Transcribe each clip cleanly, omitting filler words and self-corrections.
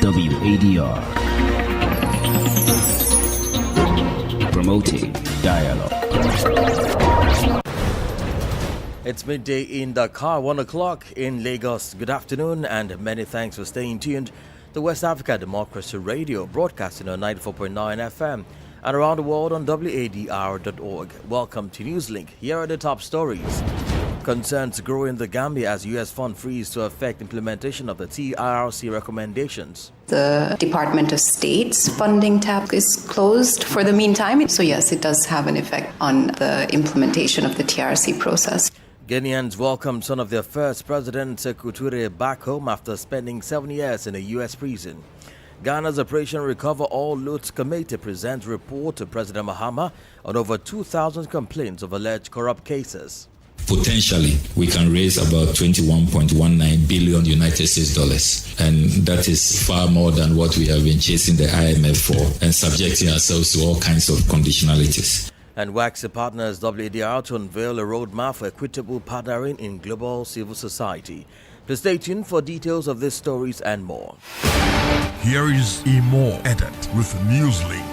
WADR, promoting dialogue. It's midday in Dakar, 1 o'clock in Lagos. Good afternoon and many thanks for staying tuned to West Africa Democracy Radio, broadcasting on 94.9 FM and around the world on WADR.org. Welcome to Newslink. Here are the top stories. Concerns grow in the Gambia as U.S. fund freeze to affect implementation of the TRC recommendations. The Department of State's funding tap is closed for the meantime. So yes, it does have an effect on the implementation of the TRC process. Ghanaians welcome son of their first president, Sekou Touré, back home after spending 7 years in a U.S. prison. Ghana's Operation Recover All Loot Committee presents report to President Mahama on over 2,000 complaints of alleged corrupt cases. Potentially, we can raise about 21.19 billion United States dollars, and that is far more than what we have been chasing the IMF for and subjecting ourselves to all kinds of conditionalities. And WACSI partners WADR to unveil a roadmap for equitable partnering in global civil society. Please stay tuned for details of these stories and more. Here is a more edit with Newslink.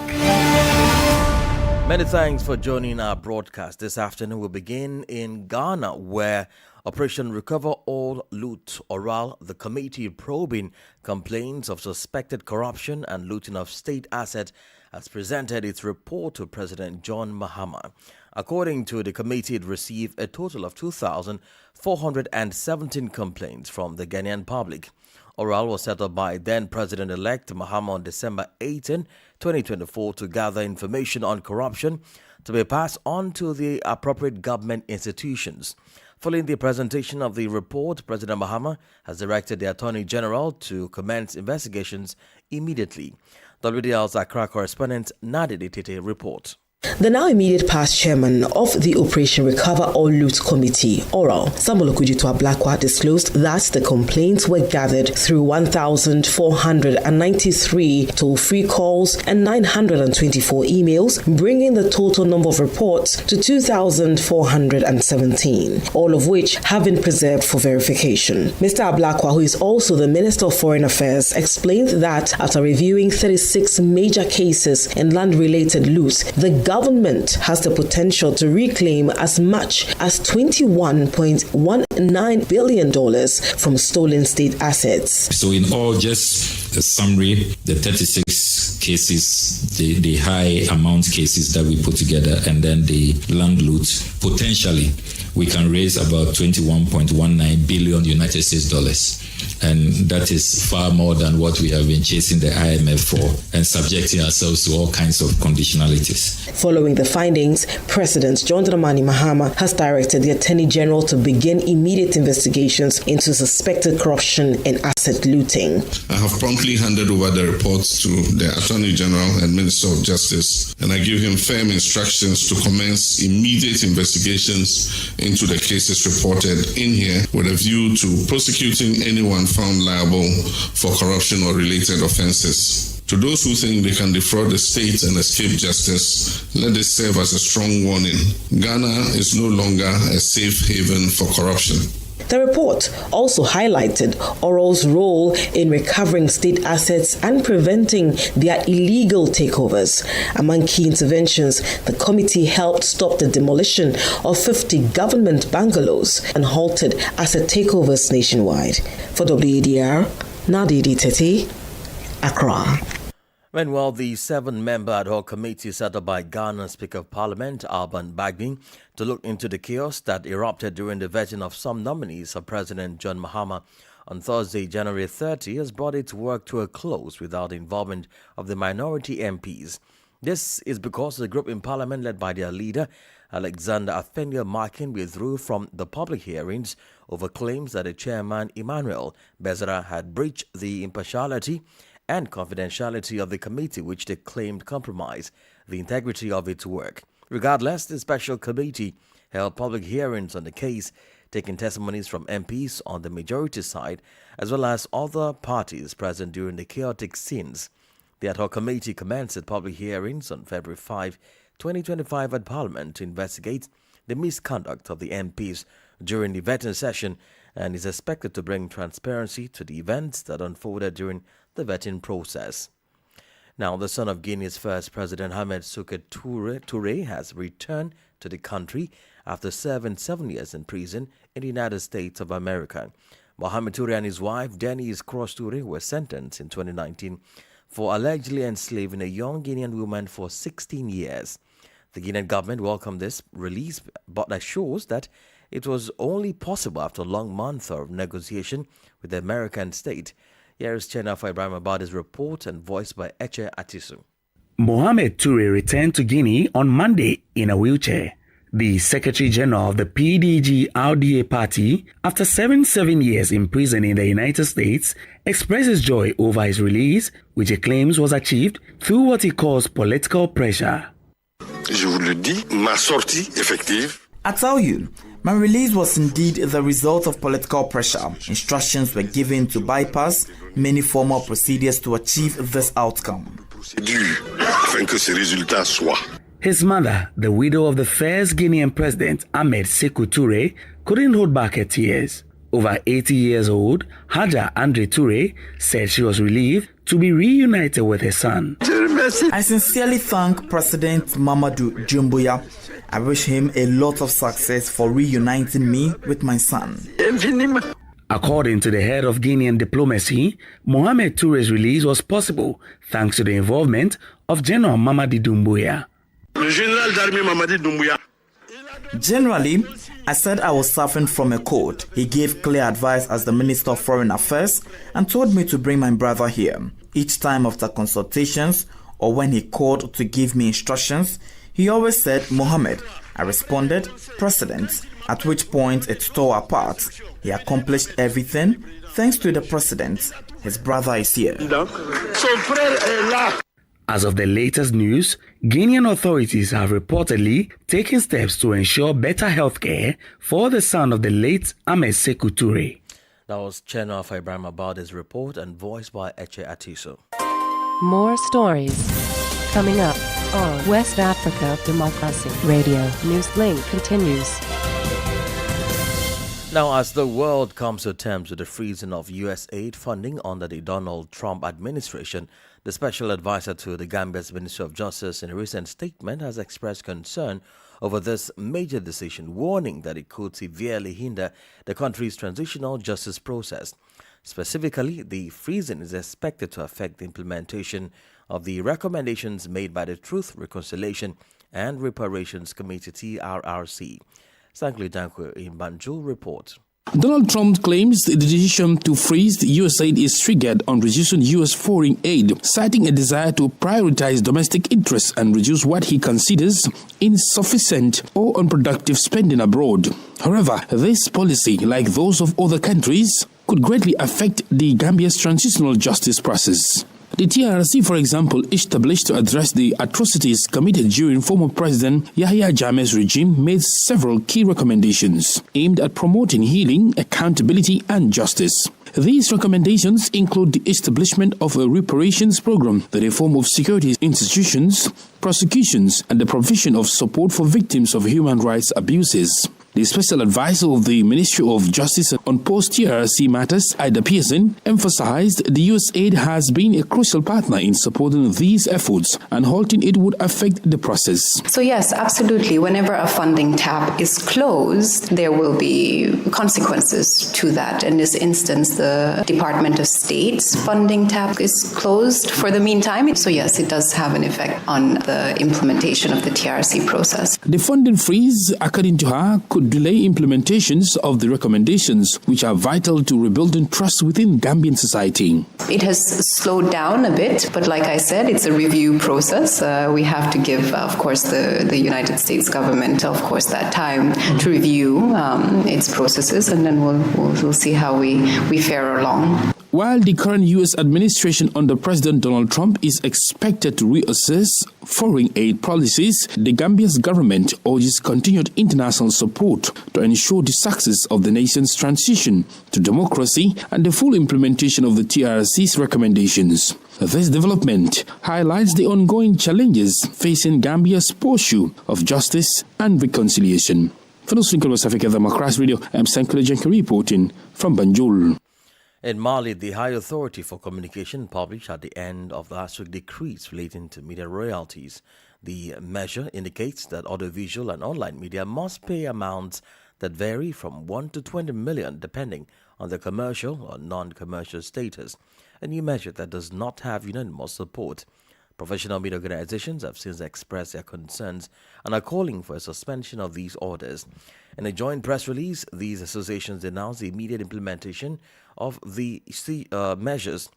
Many thanks for joining our broadcast. This afternoon we'll begin in Ghana, where Operation Recover All Loot Oral, the committee probing complaints of suspected corruption and looting of state assets, has presented its report to President John Mahama. According to the committee, it received a total of 2,417 complaints from the Ghanaian public. Oral was set up by then President-elect Mahama on December 18, 2024 to gather information on corruption to be passed on to the appropriate government institutions. Following the presentation of the report, President Mahama has directed the Attorney General to commence investigations immediately. WDL's Accra correspondent Nadidi Tete reports. The now immediate past chairman of the Operation Recover All Loot Committee, Oral, Samuel Okudzeto Ablakwa, disclosed that the complaints were gathered through 1,493 toll-free calls and 924 emails, bringing the total number of reports to 2,417, all of which have been preserved for verification. Mr. Ablakwa, who is also the Minister of Foreign Affairs, explained that after reviewing 36 major cases in land-related loot, the government has the potential to reclaim as much as $21.19 billion from stolen state assets. So in all, just a summary, the 36 cases, the high amount cases that we put together, and then the land loot, potentially we can raise about 21.19 billion United States dollars. And that is far more than what we have been chasing the IMF for and subjecting ourselves to all kinds of conditionalities. Following the findings, President John Dramani Mahama has directed the Attorney General to begin immediate investigations into suspected corruption and asset looting. I have promptly handed over the reports to the Attorney General and Minister of Justice, and I give him firm instructions to commence immediate investigations into the cases reported in here with a view to prosecuting anyone found liable for corruption or related offenses. To those who think they can defraud the state and escape justice, let this serve as a strong warning. Ghana is no longer a safe haven for corruption. The report also highlighted Oral's role in recovering state assets and preventing their illegal takeovers. Among key interventions, the committee helped stop the demolition of 50 government bungalows and halted asset takeovers nationwide. For WADR, Nadidi Tete, Accra. Meanwhile, the 7-member ad hoc committee set up by Ghana's Speaker of Parliament, Alban Bagbin, to look into the chaos that erupted during the vetting of some nominees of President John Mahama on Thursday, January 30, has brought its work to a close without the involvement of the minority MPs. This is because the group in Parliament led by their leader, Alexander Afenyo-Markin, withdrew from the public hearings over claims that the chairman, Emmanuel Bezara, had breached the impartiality and confidentiality of the committee, which they claimed compromised the integrity of its work. Regardless, the special committee held public hearings on the case, taking testimonies from MPs on the majority side, as well as other parties present during the chaotic scenes. The ad hoc committee commenced public hearings on February 5, 2025 at Parliament to investigate the misconduct of the MPs during the vetting session and is expected to bring transparency to the events that unfolded during the vetting process. Now, the son of Guinea's first president, Ahmed Sékou Touré, has returned to the country after serving 7 years in prison in the United States of America. Mohamed Touré and his wife, Denise Cross Touré, were sentenced in 2019 for allegedly enslaving a young Guinean woman for 16 years. The Guinean government welcomed this release, but assures that it was only possible after a long month of negotiation with the American state. Here is Chena for Ibrahim Abadi's report and voiced by Eche Atisu. Mohamed Touré returned to Guinea on Monday in a wheelchair. The Secretary General of the PDG-RDA party, after serving 7 years in prison in the United States, expresses joy over his release, which he claims was achieved through what he calls political pressure. Je vous le dis, ma sortie effective. I tell you, my release was indeed the result of political pressure. Instructions were given to bypass many formal procedures to achieve this outcome. Afin que ces résultats soient. His mother, the widow of the first Guinean president, Ahmed Sékou Touré, couldn't hold back her tears. Over 80 years old, Haja Andre Touré said she was relieved to be reunited with her son. I sincerely thank President Mamadou Doumbouya. I wish him a lot of success for reuniting me with my son. According to the head of Guinean diplomacy, Mohamed Touré's release was possible thanks to the involvement of General Mamadi Doumbouya. Generally, I said I was suffering from a cold. He gave clear advice as the Minister of Foreign Affairs and told me to bring my brother here. Each time after consultations or when he called to give me instructions, he always said, Mohammed. I responded, President, at which point it tore apart. He accomplished everything thanks to the President. His brother is here. As of the latest news, Guinean authorities have reportedly taken steps to ensure better health care for the son of the late Ahmed Sékou Touré. That was Chena for Ibrahim Abadi's report and voiced by Eche Atiso. More stories coming up on West Africa Democracy Radio. Newslink continues. Now, as the world comes to terms with the freezing of U.S. aid funding under the Donald Trump administration, the special advisor to the Gambia's Ministry of Justice in a recent statement has expressed concern over this major decision, warning that it could severely hinder the country's transitional justice process. Specifically, the freezing is expected to affect the implementation of the recommendations made by the Truth, Reconciliation and Reparations Committee, TRRC. Sankli Dankwe in Banjul report. Donald Trump claims the decision to freeze the U.S. aid is triggered on reducing U.S. foreign aid, citing a desire to prioritize domestic interests and reduce what he considers insufficient or unproductive spending abroad. However, this policy, like those of other countries, could greatly affect the Gambia's transitional justice process. The TRC, for example, established to address the atrocities committed during former President Yahya Jammeh's regime, made several key recommendations aimed at promoting healing, accountability, and justice. These recommendations include the establishment of a reparations program, the reform of security institutions, prosecutions, and the provision of support for victims of human rights abuses. The special advisor of the Ministry of Justice on post-TRC matters, Ida Pearson, emphasized the U.S. aid has been a crucial partner in supporting these efforts and halting it would affect the process. So yes, absolutely. Whenever a funding tap is closed, there will be consequences to that. In this instance, the Department of State's funding tap is closed for the meantime. So yes, it does have an effect on the implementation of the TRC process. The funding freeze, according to her, could delay implementations of the recommendations, which are vital to rebuilding trust within Gambian society. It has slowed down a bit, but like I said, it's a review process. We have to give, of course, the United States government, of course, that time to review its processes, and then we'll see how we fare along. While the current U.S. administration under President Donald Trump is expected to reassess foreign aid policies, the Gambia's government urges continued international support to ensure the success of the nation's transition to democracy and the full implementation of the TRC's recommendations. This development highlights the ongoing challenges facing Gambia's pursuit of justice and reconciliation. For Newslink on West Africa Democracy Radio, I'm Sankara Janka reporting from Banjul. In Mali, the High Authority for Communication published at the end of last week decrees relating to media royalties. The measure indicates that audiovisual and online media must pay amounts that vary from 1 to 20 million depending on their commercial or non-commercial status, a new measure that does not have unanimous support. Professional media organizations have since expressed their concerns and are calling for a suspension of these orders. In a joint press release, these associations announced the immediate implementation of the measures.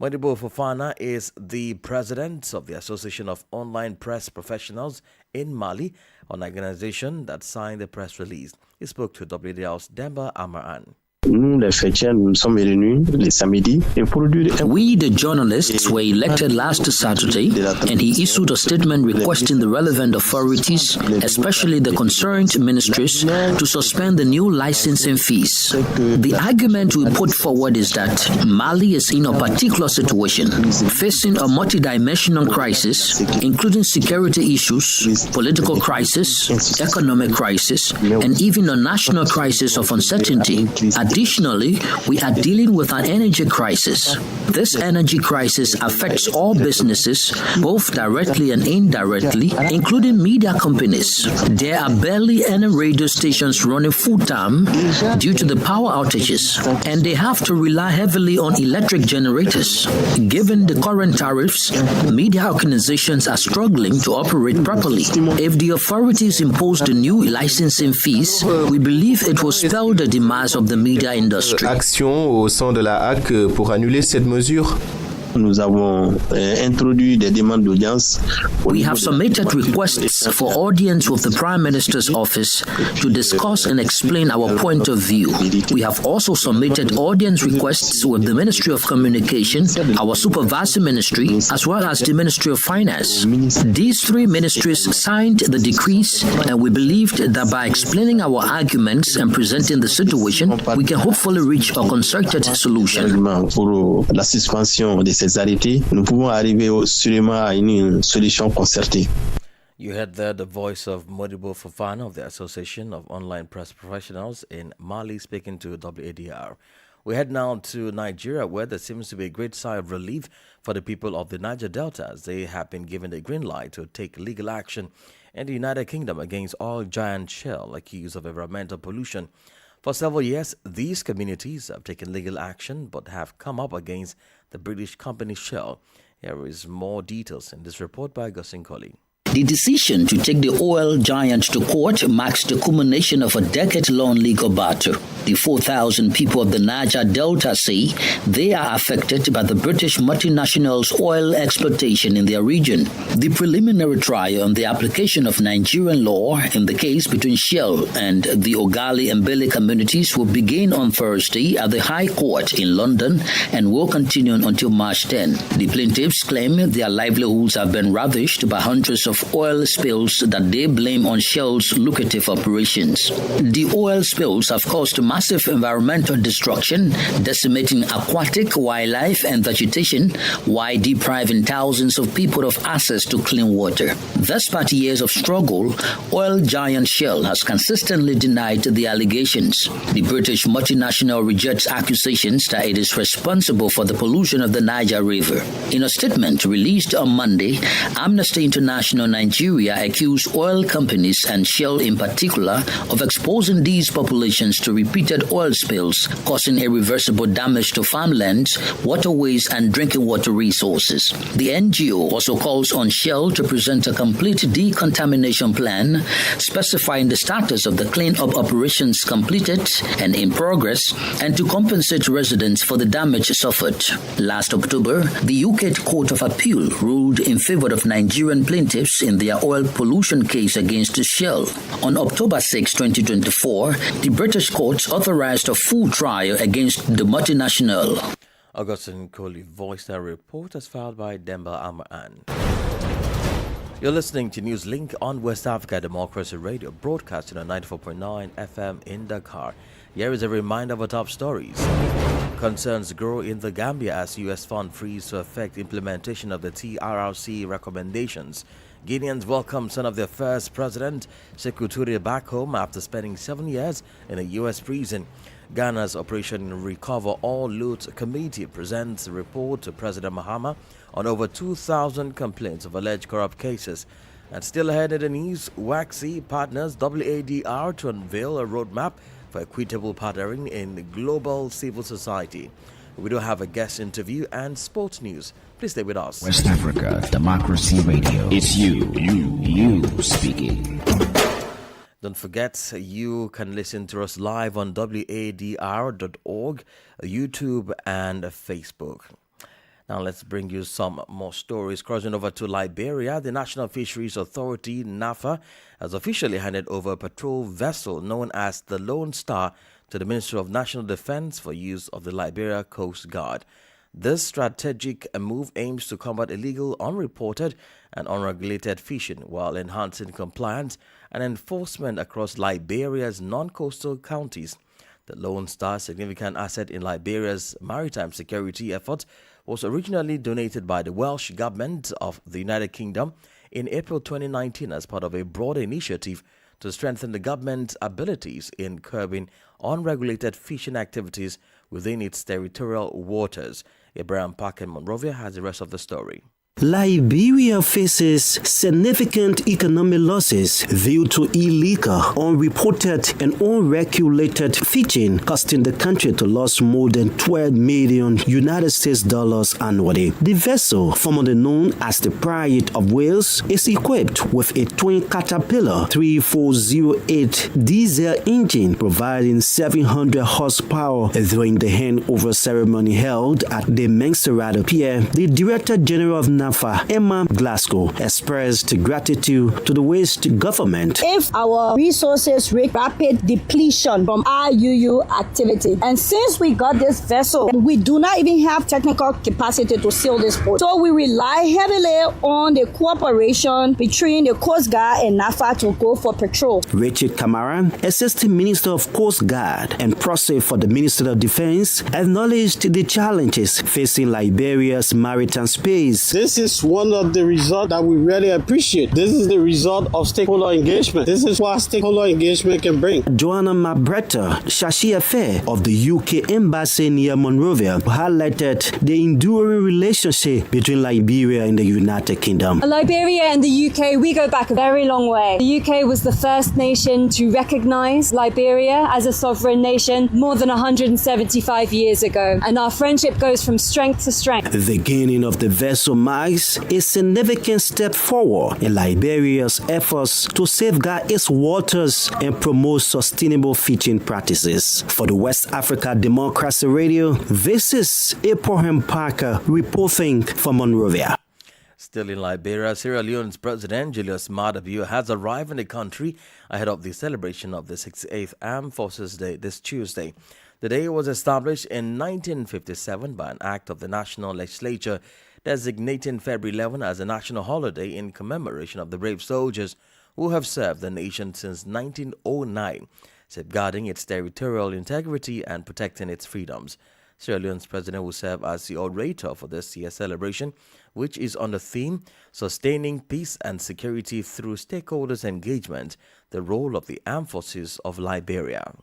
Modibo Fofana is the president of the Association of Online Press Professionals in Mali, an organization that signed the press release. He spoke to WDR's Demba Amaran. Nous, les chrétiens, nous sommes réunis les samedis et produire. We, the journalists, were elected last Saturday, and he issued a statement requesting the relevant authorities, especially the concerned ministries, to suspend the new licensing fees. The argument we put forward is that Mali is in a particular situation, facing a multidimensional crisis, including security issues, political crisis, economic crisis, and even a national crisis of uncertainty. Additionally, we are dealing with an energy crisis. This energy crisis affects all businesses, both directly and indirectly, including media companies. There are barely any radio stations running full-time due to the power outages, and they have to rely heavily on electric generators. Given the current tariffs, media organizations are struggling to operate properly. If the authorities impose the new licensing fees, we believe it will spell the demise of the media industry. Action au sein de la HAC pour annuler cette mesure. Nous avons introduit des demandes d'audience. We have submitted requests for audience with the Prime Minister's office to discuss and explain our point of view. We have also submitted audience requests with the Ministry of Communication, our supervisory ministry, as well as the Ministry of Finance. These three ministries signed the decrees, and we believed that by explaining our arguments and presenting the situation, we can hopefully reach a concerted solution. Pour la suspension de ces arrêtés, nous pouvons arriver sûrement à une solution concertée. You heard there the voice of Modibo Fofana of the Association of Online Press Professionals in Mali speaking to WADR. We head now to Nigeria, where there seems to be a great sigh of relief for the people of the Niger Delta as they have been given the green light to take legal action in the United Kingdom against oil giant Shell accused of environmental pollution. For several years, these communities have taken legal action but have come up against the British company Shell. Here is more details in this report by Gussin Colley. The decision to take the oil giant to court marks the culmination of a decade-long legal battle. The 4,000 people of the Niger Delta say they are affected by the British multinational's oil exploitation in their region. The preliminary trial on the application of Nigerian law in the case between Shell and the Ogali and Bele communities will begin on Thursday at the High Court in London and will continue until March 10. The plaintiffs claim their livelihoods have been ravished by hundreds of oil spills that they blame on Shell's lucrative operations. The oil spills have caused massive environmental destruction, decimating aquatic wildlife and vegetation, while depriving thousands of people of access to clean water. Despite years of struggle, oil giant Shell has consistently denied the allegations. The British multinational rejects accusations that it is responsible for the pollution of the Niger River. In a statement released on Monday, Amnesty International Nigeria accused oil companies and Shell in particular of exposing these populations to repeated oil spills, causing irreversible damage to farmlands, waterways, and drinking water resources. The NGO also calls on Shell to present a complete decontamination plan, specifying the status of the clean-up operations completed and in progress, and to compensate residents for the damage suffered. Last October, the UK Court of Appeal ruled in favor of Nigerian plaintiffs in their oil pollution case against Shell. On October 6, 2024, the British courts authorized a full trial against the multinational. Augustine Coley voiced that report as filed by Demba Amaran. You're listening to Newslink on West Africa Democracy Radio, broadcasting on 94.9 FM in Dakar. Here is a reminder of our top stories. Concerns grow in the Gambia as U.S. fund freeze to affect implementation of the TRRC recommendations. Guineans welcome son of their first president, Sekou Touré, back home after spending 7 years in a U.S. prison. Ghana's Operation Recover All Loot Committee presents a report to President Mahama on over 2,000 complaints of alleged corrupt cases. And still ahead in the news, WACSI partners WADR to unveil a roadmap for equitable partnering in global civil society. We do have a guest interview and sports news. Please stay with us. West Africa Democracy Radio. It's you speaking. Don't forget, you can listen to us live on wadr.org, YouTube, and Facebook. Now let's bring you some more stories. Crossing over to Liberia, the National Fisheries Authority, NAFA, has officially handed over a patrol vessel known as the Lone Star to the Ministry of National Defense for use of the Liberia Coast Guard. This strategic move aims to combat illegal, unreported, and unregulated fishing while enhancing compliance and enforcement across Liberia's non-coastal counties. The Lone Star, significant asset in Liberia's maritime security effort, was originally donated by the Welsh government of the United Kingdom in April 2019 as part of a broader initiative to strengthen the government's abilities in curbing unregulated fishing activities within its territorial waters. Abraham Park in Monrovia has the rest of the story. Liberia faces significant economic losses due to illegal, unreported, and unregulated fishing, costing the country to lose more than $12 million US annually. The vessel, formerly known as the Pride of Wales, is equipped with a twin Caterpillar 3408 diesel engine, providing 700 horsepower. During the handover ceremony held at the Menserado Pier, the Director General of NAFA, Emma Glasgow, expressed gratitude to the West government. If our resources reach rapid depletion from our UU activity, and since we got this vessel, we do not even have technical capacity to sail this port. So we rely heavily on the cooperation between the Coast Guard and NAFA to go for patrol. Richard Kamara, Assistant Minister of Coast Guard and Proxy for the Ministry of Defense, acknowledged the challenges facing Liberia's maritime space. This is one of the results that we really appreciate. This is the result of stakeholder engagement. This is what stakeholder engagement can bring. Joanna Mabretta, Shashi Affair of the UK Embassy near Monrovia, highlighted the enduring relationship between Liberia and the United Kingdom. Liberia and the UK, we go back a very long way. The UK was the first nation to recognize Liberia as a sovereign nation more than 175 years ago, and our friendship goes from strength to strength. The gaining of the vessel marks a significant step forward in Liberia's efforts to safeguard its waters and promote sustainable fishing practices. For the West Africa Democracy Radio, this is Abraham Parker reporting from Monrovia. Still in Liberia, Sierra Leone's President Julius Maada Bio has arrived in the country ahead of the celebration of the 68th Armed Forces Day this Tuesday. The day was established in 1957 by an act of the National Legislature designating February 11 as a national holiday in commemoration of the brave soldiers who have served the nation since 1909, safeguarding its territorial integrity and protecting its freedoms. Sierra Leone's president will serve as the orator for this year's celebration, which is on the theme Sustaining Peace and Security Through Stakeholders' Engagement, the Role of the Armed Forces of Liberia.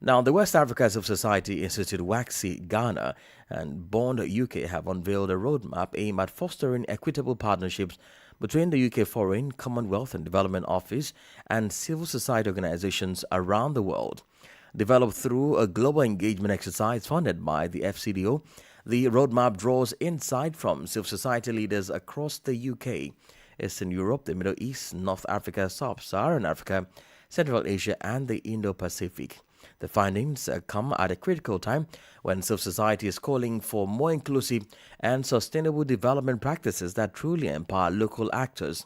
Now, the West Africa Civil Society Institute, WACSI Ghana, and Bond UK have unveiled a roadmap aimed at fostering equitable partnerships between the UK Foreign, Commonwealth and Development Office and civil society organizations around the world. Developed through a global engagement exercise funded by the FCDO, the roadmap draws insight from civil society leaders across the UK, Eastern Europe, the Middle East, North Africa, Sub-Saharan Africa, Central Asia, and the Indo-Pacific. The findings come at a critical time when civil society is calling for more inclusive and sustainable development practices that truly empower local actors.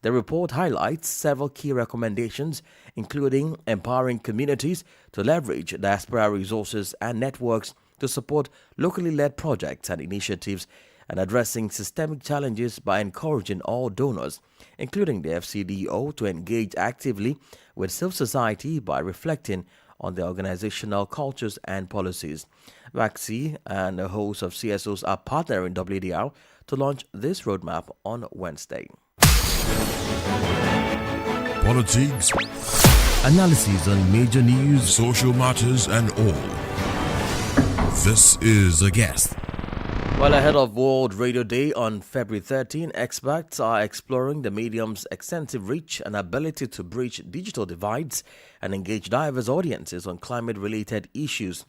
The report highlights several key recommendations, including empowering communities to leverage diaspora resources and networks to support locally led projects and initiatives, and addressing systemic challenges by encouraging all donors, including the FCDO, to engage actively with civil society by reflecting on their organizational cultures and policies. WACSI and a host of CSOs are partnering WDR to launch this roadmap on Wednesday. politics, analysis on major news, social matters, and all. This is A Guest. Well, ahead of World Radio Day on February 13, experts are exploring the medium's extensive reach and ability to bridge digital divides and engage diverse audiences on climate-related issues.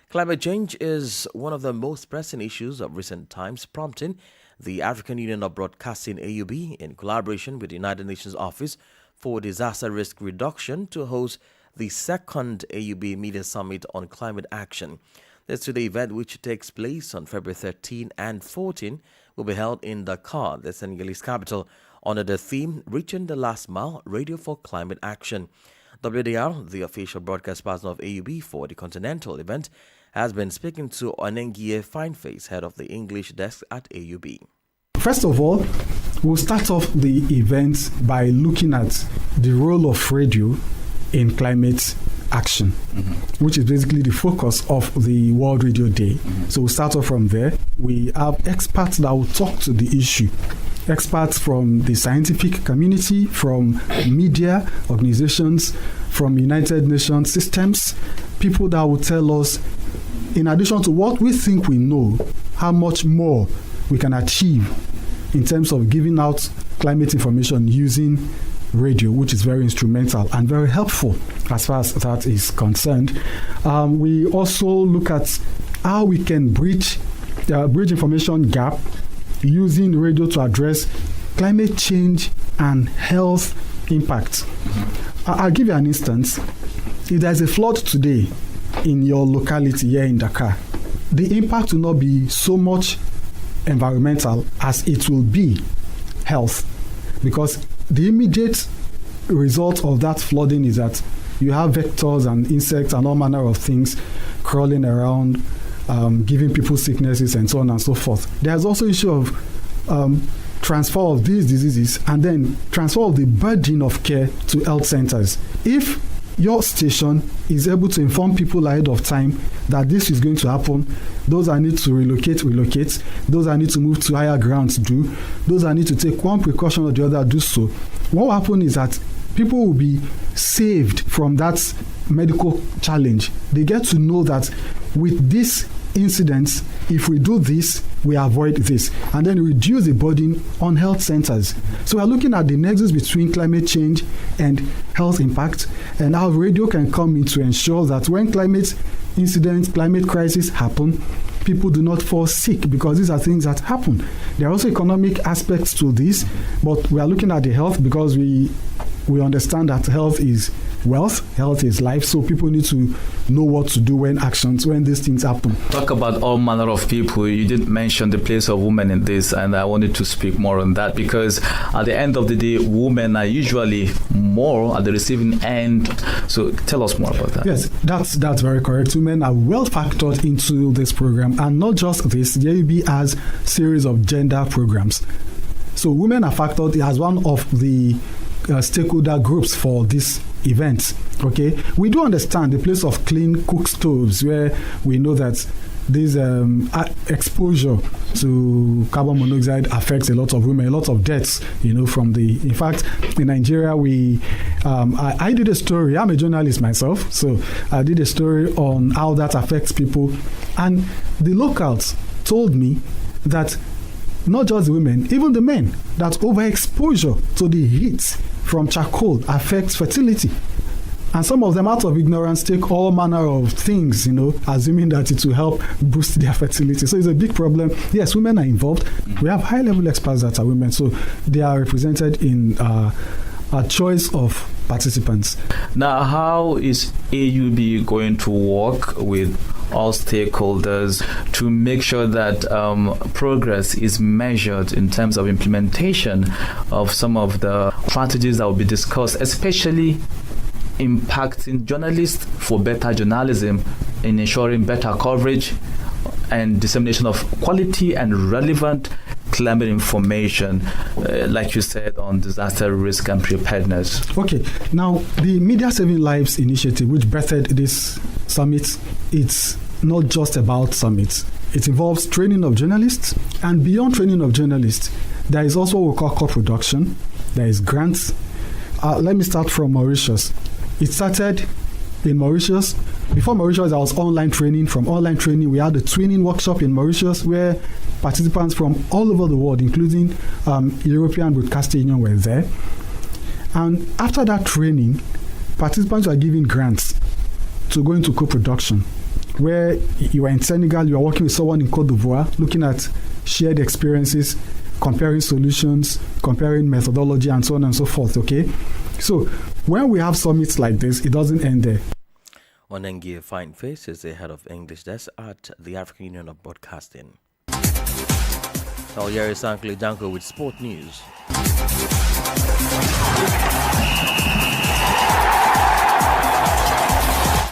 Climate change is one of the most pressing issues of recent times, prompting the African Union of Broadcasting AUB, in collaboration with the United Nations Office for Disaster Risk Reduction, to host the second AUB Media Summit on Climate Action. This to the event, which takes place on February 13 and 14, will be held in Dakar, the Senegalese capital, under the theme Reaching the Last Mile, Radio for Climate Action. WDR, the official broadcast partner of AUB for the continental event, has been speaking to Onengie Fineface, head of the English desk at AUB. First of all, we'll start off the event by looking at the role of radio in climate action, which is basically the focus of the World Radio Day. So we'll start off from there. We have experts that will talk to the issue. Experts from the scientific community, from media organizations, from United Nations systems, people that will tell us, in addition to what we think we know, how much more we can achieve in terms of giving out climate information using radio, which is very instrumental and very helpful as far as that is concerned. We also look at how we can bridge information gap using radio to address climate change and health impact. I'll give you an instance. If there's a flood today in your locality here in Dakar, the impact will not be so much environmental as it will be health, because the immediate result of that flooding is that you have vectors and insects and all manner of things crawling around, giving people sicknesses and so on and so forth. There's also issue of transfer of these diseases and then transfer of the burden of care to health centers. If your station is able to inform people ahead of time that this is going to happen, those that need to relocate, those that need to move to higher grounds do, those that need to take one precaution or the other do so. What will happen is that people will be saved from that medical challenge. They get to know that with this incidents, if we do this, we avoid this, and then reduce the burden on health centers. So we're looking at the nexus between climate change and health impact, and how radio can come in to ensure that when climate incidents, climate crisis happen, people do not fall sick, because these are things that happen. There are also economic aspects to this, but we are looking at the health because we understand that health is wealth, health is life, so people need to know what to do when these things happen. Talk about all manner of people. You did mention the place of women in this, and I wanted to speak more on that, because at the end of the day, women are usually more at the receiving end. So tell us more about that. Yes, that's very correct. Women are well factored into this program, and not just this, the AUB has a series of gender programs. So women are factored as one of the stakeholder groups for this event. Okay, we do understand the place of clean cook stoves, where we know that this exposure to carbon monoxide affects a lot of women, a lot of deaths, from the. In fact, in Nigeria, I did a story. I'm a journalist myself, so I did a story on how that affects people, and the locals told me that not just the women, even the men, that overexposure to the heat from charcoal affects fertility. And some of them, out of ignorance, take all manner of things, assuming that it will help boost their fertility. So it's a big problem. Yes, women are involved. We have high-level experts that are women, so they are represented in a choice of participants. Now, how is AUB going to work with all stakeholders to make sure that progress is measured in terms of implementation of some of the strategies that will be discussed, especially impacting journalists for better journalism, in ensuring better coverage and dissemination of quality and relevant climate information, like you said, on disaster risk and preparedness? Okay, now the Media Saving Lives initiative, which birthed this summit, it's not just about summits. It involves training of journalists, and beyond training of journalists, there is also what we call co-production, there is grants, let me start from Mauritius. It started in Mauritius. Before Mauritius, there was online training. From online training, we had a twinning workshop in Mauritius where participants from all over the world, including European Broadcasting Union, were there. And after that training, participants were given grants to go into co-production, where you were in Senegal, you are working with someone in Côte d'Ivoire, looking at shared experiences, comparing solutions, comparing methodology, and so on and so forth, okay? So when we have summits like this, it doesn't end there. Wanengi Fine Face is the head of English desk at the African Union of Broadcasting. Now here is Uncle Janko with sport news.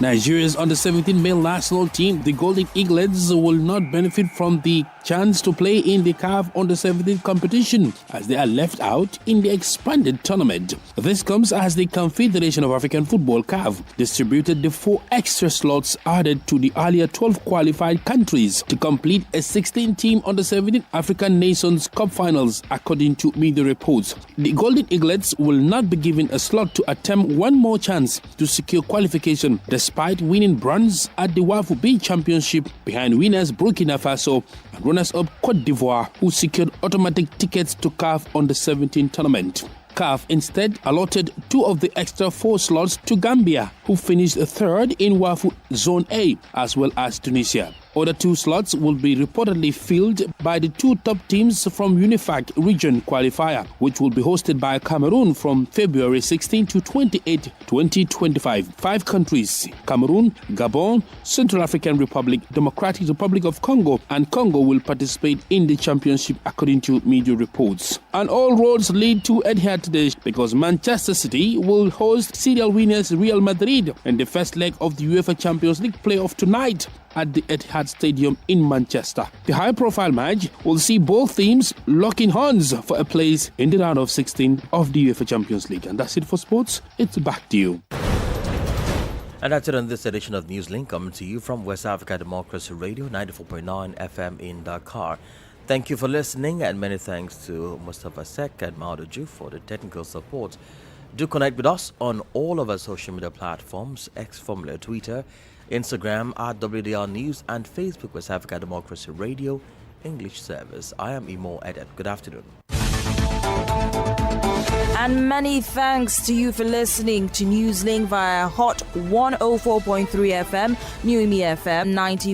Nigeria's under-17 male national team, the Golden Eaglets, will not benefit from the chance to play in the CAF under-17 competition as they are left out in the expanded tournament. This comes as the Confederation of African Football (CAF) distributed the 4 extra slots added to the earlier 12 qualified countries to complete a 16-team under-17 African Nations Cup finals, according to media reports. The Golden Eaglets will not be given a slot to attempt one more chance to secure qualification, despite winning bronze at the WAFU B Championship behind winners Burkina Faso and runners-up Côte d'Ivoire, who secured automatic tickets to CAF under-17 tournament. CAF instead allotted 2 of the extra 4 slots to Gambia, who finished 3rd in WAFU Zone A, as well as Tunisia. Other 2 slots will be reportedly filled by the 2 top teams from UNIFAC region qualifier, which will be hosted by Cameroon from February 16 to 28, 2025. 5 countries: Cameroon, Gabon, Central African Republic, Democratic Republic of Congo, and Congo will participate in the championship, according to media reports. And all roads lead to Etihad today because Manchester City will host serial winners Real Madrid in the first leg of the UEFA Champions League playoff tonight at the Etihad Stadium in Manchester. The high-profile match will see both teams locking horns for a place in the round of 16 of the UEFA Champions League. And that's it for sports. It's back to you. And that's it on this edition of Newslink, coming to you from West Africa Democracy Radio, 94.9 FM in Dakar. Thank you for listening, and many thanks to Mustafa Sek and Maudoju for the technical support. Do connect with us on all of our social media platforms, X, formerly Twitter, Instagram at WDR News, and Facebook West Africa Democracy Radio English Service. I am Imo Edet. Good afternoon. And many thanks to you for listening to Newslink via Hot 104.3 FM, New FM 90.